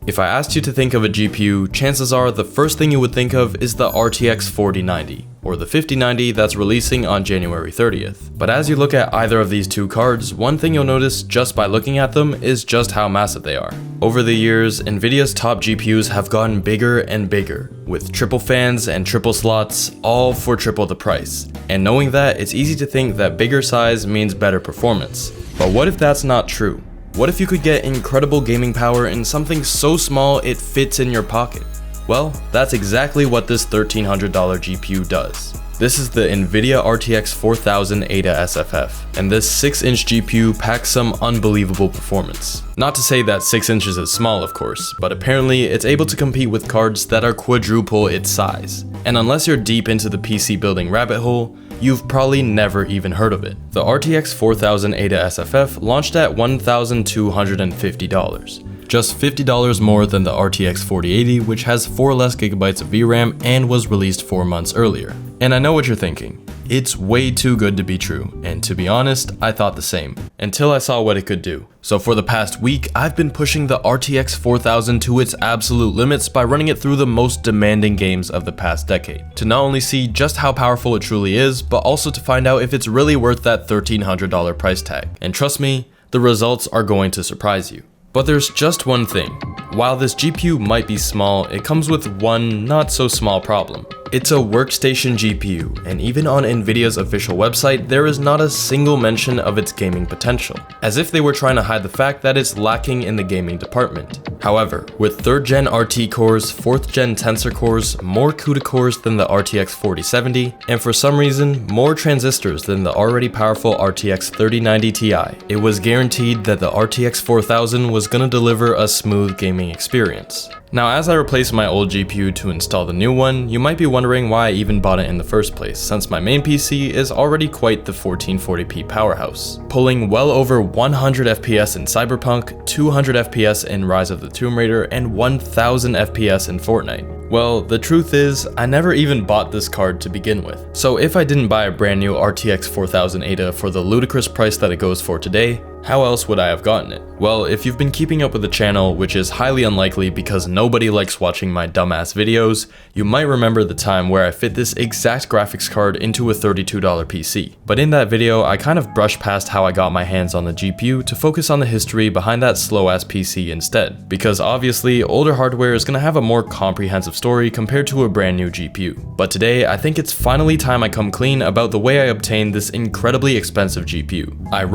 If I asked you to think of a GPU, chances are the first thing you would think of is the RTX 4090, or the 5090 that's releasing on January 30th. But as you look at either of these two cards, one thing you'll notice just by looking at them is just how massive they are. Over the years, NVIDIA's top GPUs have gotten bigger and bigger, with triple fans and triple slots, all for triple the price. And knowing that, it's easy to think that bigger size means better performance. But what if that's not true? What if you could get incredible gaming power in something so small it fits in your pocket? Well, that's exactly what this $1,300 GPU does. This is the NVIDIA RTX 4000 ADA SFF, and this 6-inch GPU packs some unbelievable performance. Not to say that 6 inches is small, of course, but apparently it's able to compete with cards that are quadruple its size. And unless you're deep into the PC building rabbit hole, you've probably never even heard of it. The RTX 4000 ADA SFF launched at $1,250. Just $50 more than the RTX 4080, which has 4 less gigabytes of VRAM and was released 4 months earlier. And I know what you're thinking. It's way too good to be true, and to be honest, I thought the same, until I saw what it could do. So for the past week, I've been pushing the RTX 4000 to its absolute limits by running it through the most demanding games of the past decade, to not only see just how powerful it truly is, but also to find out if it's really worth that $1,300 price tag. And trust me, the results are going to surprise you. But there's just one thing. While this GPU might be small, it comes with one not so small problem. It's a workstation GPU, and even on NVIDIA's official website, there is not a single mention of its gaming potential, as if they were trying to hide the fact that it's lacking in the gaming department. However, with 3rd gen RT cores, 4th gen Tensor cores, more CUDA cores than the RTX 4070, and for some reason, more transistors than the already powerful RTX 3090 Ti, it was guaranteed that the RTX 4000 was gonna deliver a smooth gaming experience. Now, as I replaced my old GPU to install the new one, you might be wondering why I even bought it in the first place, since my main PC is already quite the 1440p powerhouse, pulling well over 100 FPS in Cyberpunk, 200 FPS in Rise of the Tomb Raider, and 1000 FPS in Fortnite. Well, the truth is, I never even bought this card to begin with. So if I didn't buy a brand new RTX 4000 ADA for the ludicrous price that it goes for today, how else would I have gotten it? Well, if you've been keeping up with the channel, which is highly unlikely because nobody likes watching my dumbass videos, you might remember the time where I fit this exact graphics card into a $32 PC. But in that video, I kind of brushed past how I got my hands on the GPU to focus on the history behind that slow-ass PC instead, because obviously, older hardware is gonna have a more comprehensive story compared to a brand new GPU. But today, I think it's finally time I come clean about the way I obtained this incredibly expensive GPU. I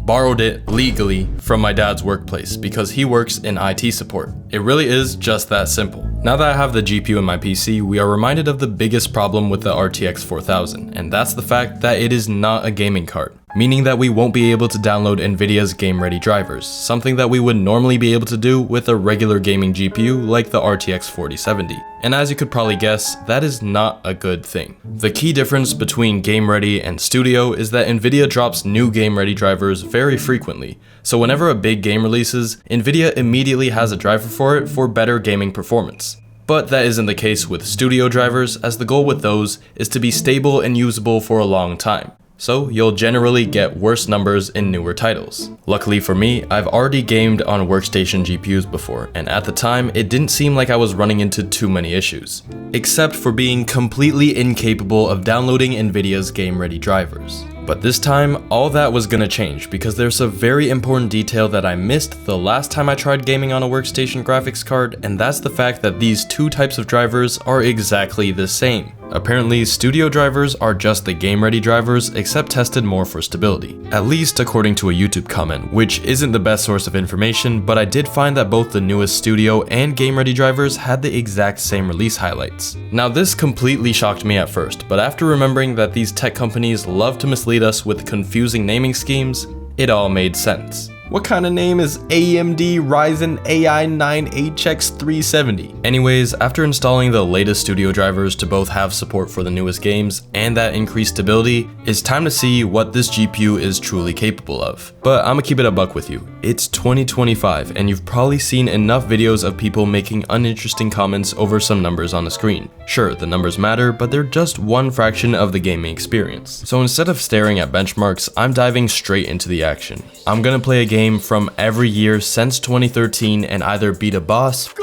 borrowed it legally from my dad's workplace because he works in IT support. It really is just that simple. Now that I have the GPU in my PC, we are reminded of the biggest problem with the RTX 4000, and that's the fact that it is not a gaming card, meaning that we won't be able to download NVIDIA's game-ready drivers, something that we would normally be able to do with a regular gaming GPU like the RTX 4070. And as you could probably guess, that is not a good thing. The key difference between game-ready and studio is that NVIDIA drops new game-ready drivers very frequently, so whenever a big game releases, NVIDIA immediately has a driver for it for better gaming performance. But that isn't the case with studio drivers, as the goal with those is to be stable and usable for a long time. So you'll generally get worse numbers in newer titles. Luckily for me, I've already gamed on workstation GPUs before, and at the time, it didn't seem like I was running into too many issues, except for being completely incapable of downloading NVIDIA's game-ready drivers. But this time, all that was gonna change because there's a very important detail that I missed the last time I tried gaming on a workstation graphics card, and that's the fact that these two types of drivers are exactly the same. Apparently, studio drivers are just the game-ready drivers, except tested more for stability. At least according to a YouTube comment, which isn't the best source of information, but I did find that both the newest studio and game-ready drivers had the exact same release highlights. Now this completely shocked me at first, but after remembering that these tech companies love to mislead us with confusing naming schemes, it all made sense. What kind of name is AMD Ryzen AI9HX370? Anyways, after installing the latest studio drivers to both have support for the newest games and that increased stability, it's time to see what this GPU is truly capable of. But I'ma keep it a buck with you. It's 2025 and you've probably seen enough videos of people making uninteresting comments over some numbers on the screen. Sure, the numbers matter, but they're just one fraction of the gaming experience. So instead of staring at benchmarks, I'm diving straight into the action. I'm gonna play a game game from every year since 2013 and either beat a boss,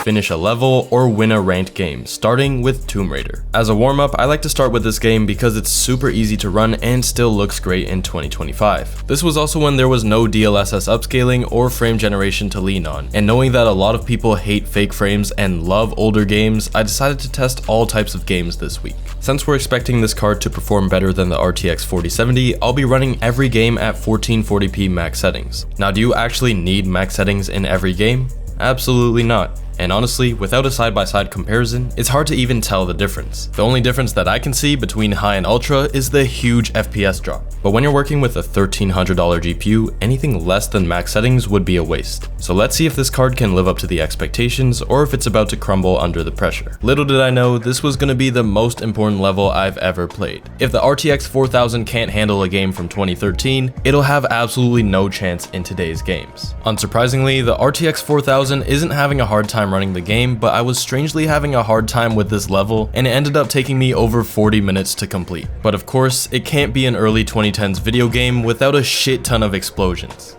finish a level, or win a ranked game, starting with Tomb Raider. As a warm-up, I like to start with this game because it's super easy to run and still looks great in 2025. This was also when there was no DLSS upscaling or frame generation to lean on, and knowing that a lot of people hate fake frames and love older games, I decided to test all types of games this week. Since we're expecting this card to perform better than the RTX 4070, I'll be running every game at 1440p max settings. Now, do you actually need max settings in every game? Absolutely not. And honestly, without a side-by-side comparison, it's hard to even tell the difference. The only difference that I can see between high and ultra is the huge FPS drop. But when you're working with a $1,300 GPU, anything less than max settings would be a waste. So let's see if this card can live up to the expectations or if it's about to crumble under the pressure. Little did I know, this was going to be the most important level I've ever played. If the RTX 4000 can't handle a game from 2013, it'll have absolutely no chance in today's games. Unsurprisingly, the RTX 4000 isn't having a hard time running the game, but I was strangely having a hard time with this level, and it ended up taking me over 40 minutes to complete. But of course, it can't be an early 2010s video game without a shit ton of explosions.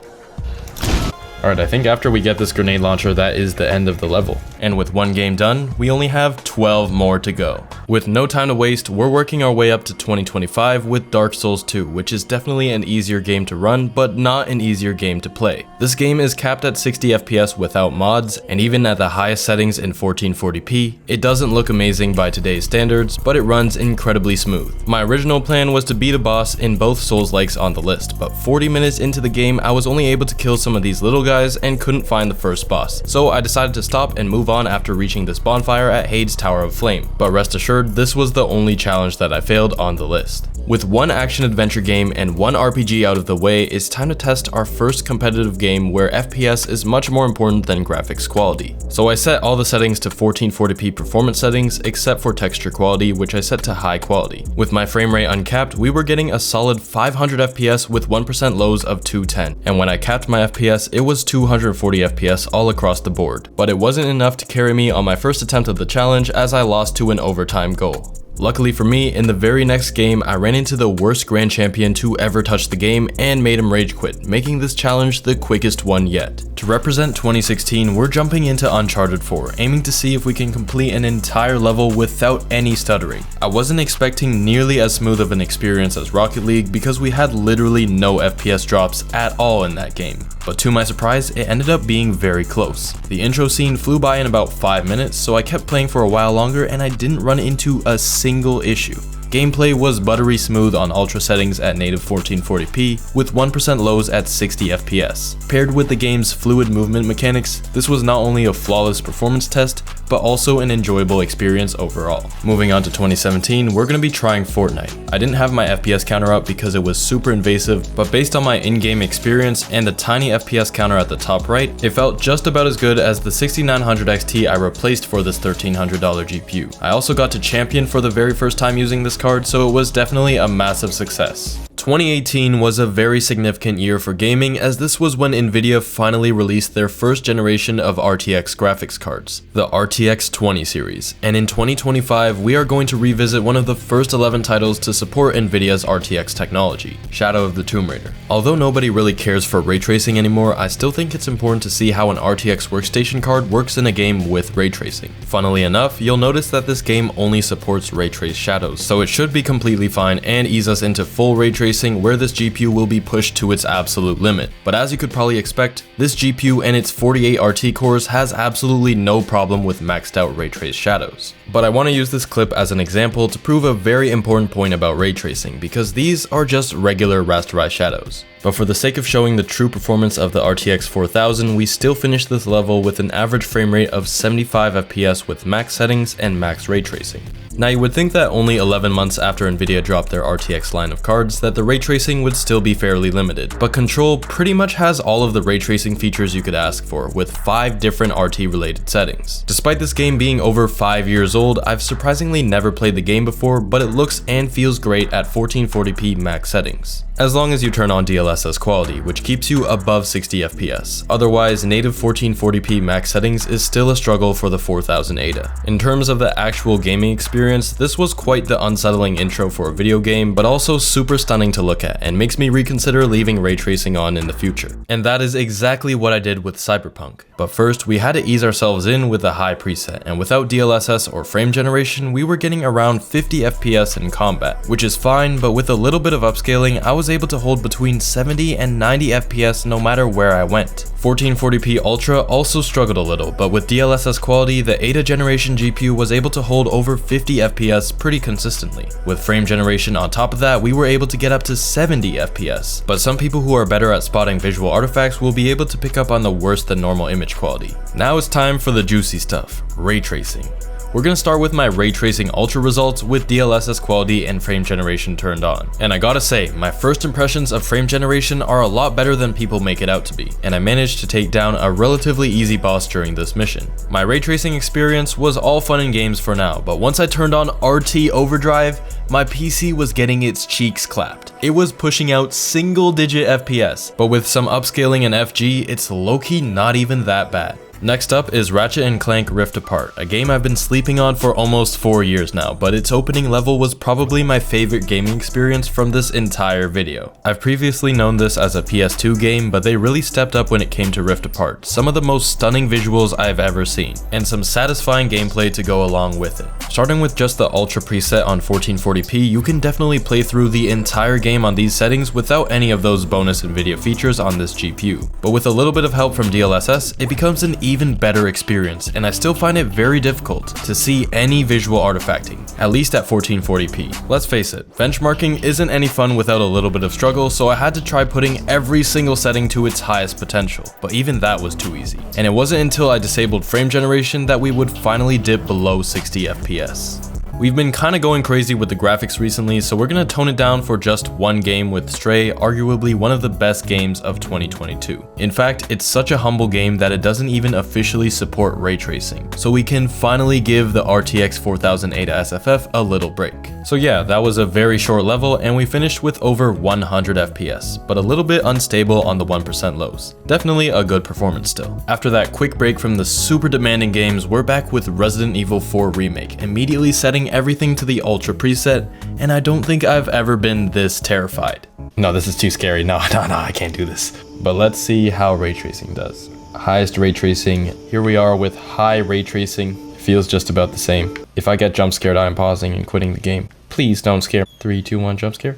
Alright, I think after we get this grenade launcher, that is the end of the level. And with one game done, we only have 12 more to go. With no time to waste, we're working our way up to 2025 with Dark Souls 2, which is definitely an easier game to run, but not an easier game to play. This game is capped at 60 FPS without mods, and even at the highest settings in 1440p, it doesn't look amazing by today's standards, but it runs incredibly smooth. My original plan was to beat a boss in both Souls-likes on the list, but 40 minutes into the game, I was only able to kill some of these little guys and couldn't find the first boss. So I decided to stop and move on after reaching this bonfire at Hades Tower of Flame. But rest assured, this was the only challenge that I failed on the list. With one action-adventure game and one RPG out of the way, it's time to test our first competitive game where FPS is much more important than graphics quality. So I set all the settings to 1440p performance settings except for texture quality, which I set to high quality. With my frame rate uncapped, we were getting a solid 500 FPS with 1% lows of 210, and when I capped my FPS, it was 240 FPS all across the board. But it wasn't enough to carry me on my first attempt of the challenge as I lost to an overtime goal. Luckily for me, in the very next game, I ran into the worst Grand Champion to ever touch the game and made him rage quit, making this challenge the quickest one yet. To represent 2016, we're jumping into Uncharted 4, aiming to see if we can complete an entire level without any stuttering. I wasn't expecting nearly as smooth of an experience as Rocket League because we had literally no FPS drops at all in that game. But to my surprise, it ended up being very close. The intro scene flew by in about 5 minutes, so I kept playing for a while longer and I didn't run into a single issue. Gameplay was buttery smooth on ultra settings at native 1440p, with 1% lows at 60 FPS. Paired with the game's fluid movement mechanics, this was not only a flawless performance test, but also an enjoyable experience overall. Moving on to 2017, we're going to be trying Fortnite. I didn't have my FPS counter up because it was super invasive, but based on my in-game experience and the tiny FPS counter at the top right, it felt just about as good as the 6900 XT I replaced for this $1,300 GPU. I also got to champion for the very first time using this card, so it was definitely a massive success. 2018 was a very significant year for gaming, as this was when NVIDIA finally released their first generation of RTX graphics cards, the RTX 20 series, and in 2025 we are going to revisit one of the first 11 titles to support NVIDIA's RTX technology, Shadow of the Tomb Raider. Although nobody really cares for ray tracing anymore, I still think it's important to see how an RTX workstation card works in a game with ray tracing. Funnily enough, you'll notice that this game only supports ray trace shadows, so it should be completely fine and ease us into full ray tracing where this GPU will be pushed to its absolute limit. But as you could probably expect, this GPU and its 48 RT cores has absolutely no problem with maxed out ray trace shadows. But I want to use this clip as an example to prove a very important point about ray tracing, because these are just regular rasterized shadows. But for the sake of showing the true performance of the RTX 4000, we still finished this level with an average frame rate of 75 FPS with max settings and max ray tracing. Now you would think that only 11 months after NVIDIA dropped their RTX line of cards that the ray tracing would still be fairly limited, but Control pretty much has all of the ray tracing features you could ask for, with 5 different RT related settings. Despite this game being over 5 years old, I've surprisingly never played the game before, but it looks and feels great at 1440p max settings. As long as you turn on DLSS quality, which keeps you above 60 FPS. Otherwise, native 1440p max settings is still a struggle for the 4000 ADA. In terms of the actual gaming experience, experience, this was quite the unsettling intro for a video game, but also super stunning to look at and makes me reconsider leaving ray tracing on in the future. And that is exactly what I did with Cyberpunk. But first, we had to ease ourselves in with a high preset, and without DLSS or frame generation, we were getting around 50 FPS in combat, which is fine, but with a little bit of upscaling, I was able to hold between 70 and 90 FPS no matter where I went. 1440p Ultra also struggled a little, but with DLSS quality, the ADA generation GPU was able to hold over 50 FPS pretty consistently. With frame generation on top of that, we were able to get up to 70 FPS, but some people who are better at spotting visual artifacts will be able to pick up on the worse than normal image quality. Now it's time for the juicy stuff, ray tracing. We're gonna start with my ray tracing ultra results with DLSS quality and frame generation turned on. And I gotta say, my first impressions of frame generation are a lot better than people make it out to be, and I managed to take down a relatively easy boss during this mission. My ray tracing experience was all fun and games for now, but once I turned on RT Overdrive, my PC was getting its cheeks clapped. It was pushing out single-digit FPS, but with some upscaling and FG, it's low-key not even that bad. Next up is Ratchet & Clank Rift Apart, a game I've been sleeping on for almost 4 years now, but its opening level was probably my favorite gaming experience from this entire video. I've previously known this as a PS2 game, but they really stepped up when it came to Rift Apart, some of the most stunning visuals I've ever seen, and some satisfying gameplay to go along with it. Starting with just the Ultra preset on 1440p, you can definitely play through the entire game on these settings without any of those bonus NVIDIA features on this GPU. But with a little bit of help from DLSS, it becomes an even better experience, and I still find it very difficult to see any visual artifacting, at least at 1440p. Let's face it, benchmarking isn't any fun without a little bit of struggle, so I had to try putting every single setting to its highest potential, but even that was too easy. And it wasn't until I disabled frame generation that we would finally dip below 60 FPS. We've been kinda going crazy with the graphics recently, so we're gonna tone it down for just one game with Stray, arguably one of the best games of 2022. In fact, it's such a humble game that it doesn't even officially support ray tracing, so we can finally give the RTX 4000 ADA SFF a little break. So yeah, that was a very short level, and we finished with over 100 FPS, but a little bit unstable on the 1% lows. Definitely a good performance still. After that quick break from the super demanding games, we're back with Resident Evil 4 Remake, immediately setting everything to the Ultra preset, and I don't think I've ever been this terrified. No, this is too scary. No, I can't do this. But let's see how ray tracing does. Highest ray tracing. Here we are with high ray tracing. Feels just about the same. If I get jump scared, I am pausing and quitting the game. Please don't scare me. 3, 2, 1, jump scare.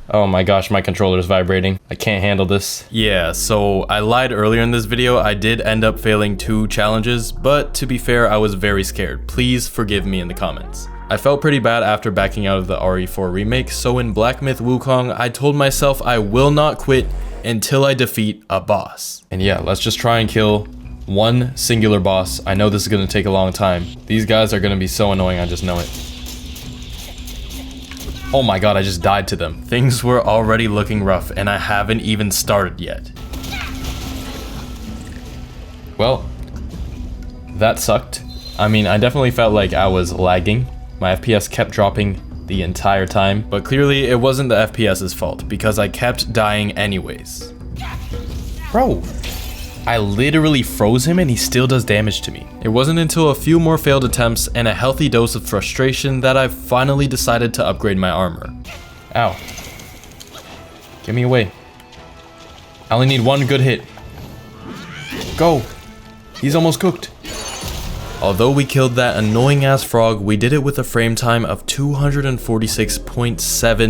Oh my gosh, my controller is vibrating. I can't handle this. Yeah, so I lied earlier in this video. I did end up failing 2 challenges, but to be fair, I was very scared. Please forgive me in the comments. I felt pretty bad after backing out of the RE4 remake, so in Black Myth Wukong, I told myself I will not quit until I defeat a boss. And yeah, let's just try and kill one singular boss. I know this is gonna take a long time. These guys are gonna be so annoying, I just know it. Oh my god, I just died to them. Things were already looking rough, and I haven't even started yet. Well, that sucked. I mean, I definitely felt like I was lagging. My FPS kept dropping the entire time, but clearly it wasn't the FPS's fault, because I kept dying anyways. Bro, I literally froze him and he still does damage to me. It wasn't until a few more failed attempts and a healthy dose of frustration that I finally decided to upgrade my armor. Ow. Get me away. I only need one good hit. Go. He's almost cooked. Although we killed that annoying ass frog, we did it with a frame time of 246.7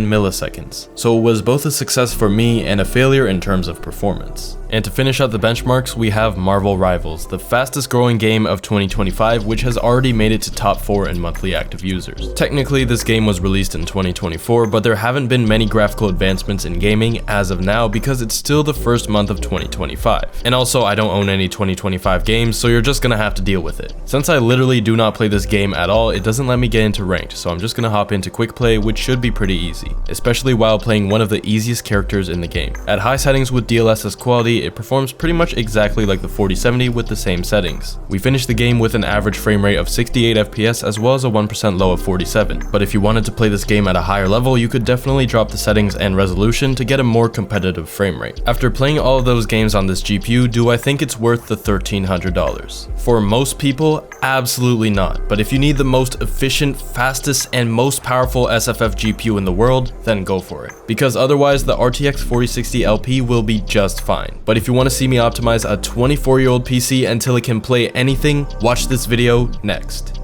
milliseconds. So it was both a success for me and a failure in terms of performance. And to finish out the benchmarks, we have Marvel Rivals, the fastest growing game of 2025, which has already made it to top 4 in monthly active users. Technically, this game was released in 2024, but there haven't been many graphical advancements in gaming as of now because it's still the first month of 2025. And also, I don't own any 2025 games, so you're just gonna have to deal with it. Since I literally do not play this game at all, it doesn't let me get into ranked, so I'm just gonna hop into quick play, which should be pretty easy, especially while playing one of the easiest characters in the game. At high settings with DLSS quality, it performs pretty much exactly like the 4070 with the same settings. We finished the game with an average frame rate of 68 FPS as well as a 1% low of 47, but if you wanted to play this game at a higher level, you could definitely drop the settings and resolution to get a more competitive frame rate. After playing all of those games on this GPU, do I think it's worth the $1,300? For most people, absolutely not, but if you need the most efficient, fastest, and most powerful SFF GPU in the world, then go for it. Because otherwise, the RTX 4060 LP will be just fine. But if you want to see me optimize a 24-year-old PC until it can play anything, watch this video next.